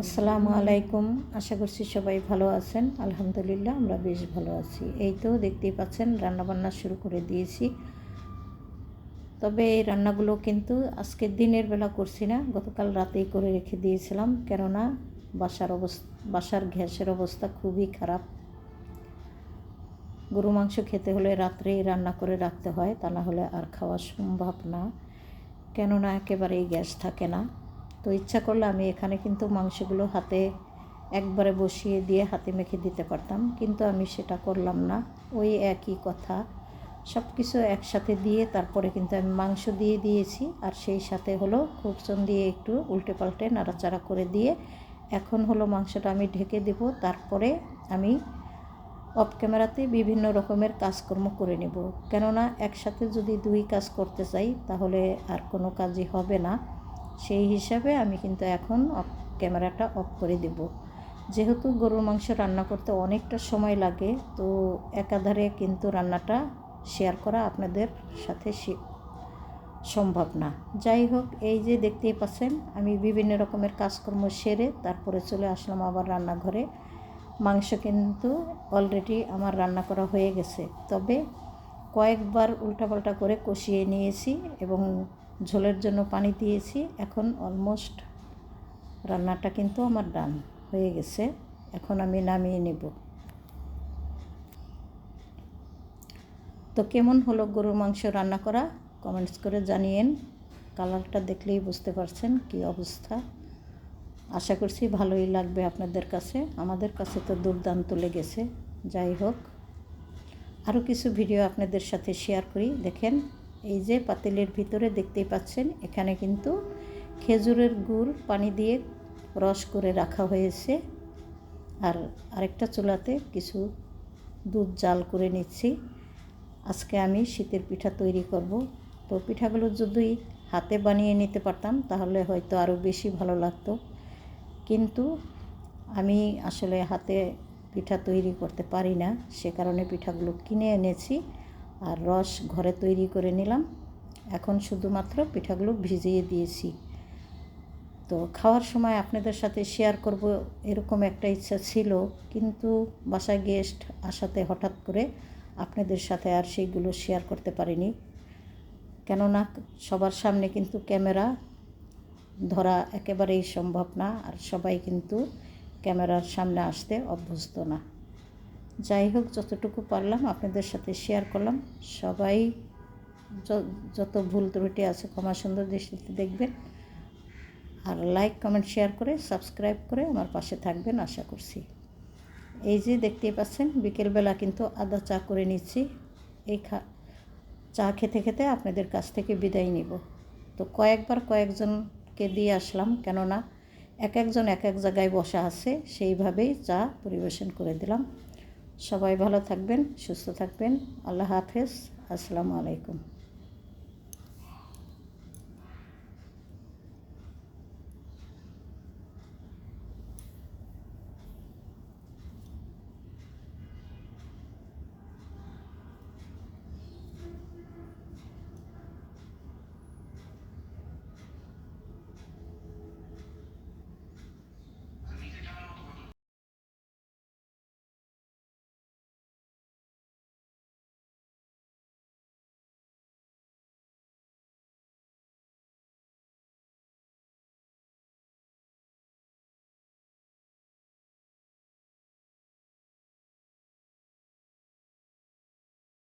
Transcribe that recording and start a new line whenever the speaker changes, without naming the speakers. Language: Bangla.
আসসালামু আলাইকুম। আশা করছি সবাই ভালো আছেন। আলহামদুলিল্লাহ আমরা বেশ ভালো আছি। এই তো দেখতেই পাচ্ছেন রান্নাবান্না শুরু করে দিয়েছি। তবে এই রান্নাগুলো কিন্তু আজকে দিনের বেলা করছি না, গতকাল রাতেই করে রেখে দিয়েছিলাম। কেননা বাসার গ্যাসের অবস্থা খুবই খারাপ। গরু মাংস খেতে হলে রাত্রেই রান্না করে রাখতে হয়, তা না হলে আর খাওয়া সম্ভব না। কেননা একেবারেই গ্যাস থাকে না। তো ইচ্ছা করলে আমি এখানে কিন্তু মাংসগুলো হাতে একবারে বসিয়ে দিয়ে হাতে মেখে দিতে পারতাম, কিন্তু আমি সেটা করলাম না। ওই একই কথা, সব কিছু একসাথে দিয়ে তারপরে কিন্তু আমি মাংস দিয়ে দিয়েছি। আর সেই সাথে হলো খুবচন দিয়ে একটু উল্টে পাল্টে নাড়াচাড়া করে দিয়ে এখন হলো মাংসটা আমি ঢেকে দেব। তারপরে আমি অফ ক্যামেরাতে বিভিন্ন রকমের কাজকর্ম করে নেব। কেননা একসাথে যদি দুই কাজ করতে চাই তাহলে আর কোনো কাজই হবে না। সেই হিসাবে আমি কিন্তু এখন ক্যামেরাটা অফ করে দেব। যেহেতু গরুর মাংস রান্না করতে অনেকটা সময় লাগে, তো একাধারে কিন্তু রান্নাটা শেয়ার করা আপনাদের সাথে সম্ভব না। যাই হোক, এই যে দেখতেই পাচ্ছেন আমি বিভিন্ন রকমের কাজকর্ম সেরে তারপরে চলে আসলাম আবার রান্নাঘরে। মাংস কিন্তু অলরেডি আমার রান্না করা হয়ে গেছে, তবে কয়েকবার উল্টাপাল্টা করে কষিয়ে নিয়েছি এবং ঝোলের জন্য পানি দিয়েছি। এখন অলমোস্ট রান্নাটা কিন্তু আমার ডান হয়ে গেছে। এখন আমি নামিয়ে নেব। তো কেমন হলো গরুর মাংস রান্না করা কমেন্টস করে জানিয়েন। কালারটা দেখলেই বুঝতে পারছেন কী অবস্থা। আশা করছি ভালোই লাগবে আপনাদের কাছে। আমাদের কাছে তো দুর্দান্ত লেগেছে। যাই হোক, আরও কিছু ভিডিও আপনাদের সাথে শেয়ার করি। দেখেন, এই যে পাতিলের ভিতরে দেখতেই পাচ্ছেন, এখানে কিন্তু খেজুরের গুড় পানি দিয়ে রস করে রাখা হয়েছে। আর আরেকটা চুলাতে কিছু দুধ জাল করে নিচ্ছি। আজকে আমি শীতের পিঠা তৈরি করব। তো পিঠাগুলো যদি হাতে বানিয়ে নিতে পারতাম তাহলে হয়তো আরও বেশি ভালো লাগতো, কিন্তু আমি আসলে হাতে পিঠা তৈরি করতে পারি না। সে কারণে পিঠাগুলো কিনে এনেছি আর রস ঘরে তৈরি করে নিলাম। এখন শুধুমাত্র পিঠাগুলো ভিজিয়ে দিয়েছি। তো খাওয়ার সময় আপনাদের সাথে শেয়ার করব এরকম একটা ইচ্ছা ছিল, কিন্তু বাসায় গেস্ট আসাতে হঠাৎ করে আপনাদের সাথে আর সেইগুলো শেয়ার করতে পারিনি। কেননা সবার সামনে কিন্তু ক্যামেরা ধরা একেবারেই সম্ভব না, আর সবাই কিন্তু ক্যামেরার সামনে আসতে অভ্যস্ত না। যাই হোক, যতটুকু পারলাম আপনাদের সাথে শেয়ার করলাম। সবাই যত ভুল ত্রুটি আছে ক্ষমা সুন্দর দৃষ্টিতে দেখবেন। আর লাইক কমেন্ট শেয়ার করে সাবস্ক্রাইব করে আমার পাশে থাকবেন আশা করছি। এই যে দেখতেই পাচ্ছেন বিকেলবেলা কিন্তু আদা চা করে নিচ্ছি। এই চা খেতে খেতে আপনাদের কাছ থেকে বিদায় নিব। তো কয়েকজনকে দিয়ে আসলাম, কেননা একজন এক জায়গায় বসা আছে, সেইভাবেই চা পরিবেশন করে দিলাম। সবাই ভালো থাকবেন, সুস্থ থাকবেন। আল্লাহ হাফেজ। আসসালামু আলাইকুম।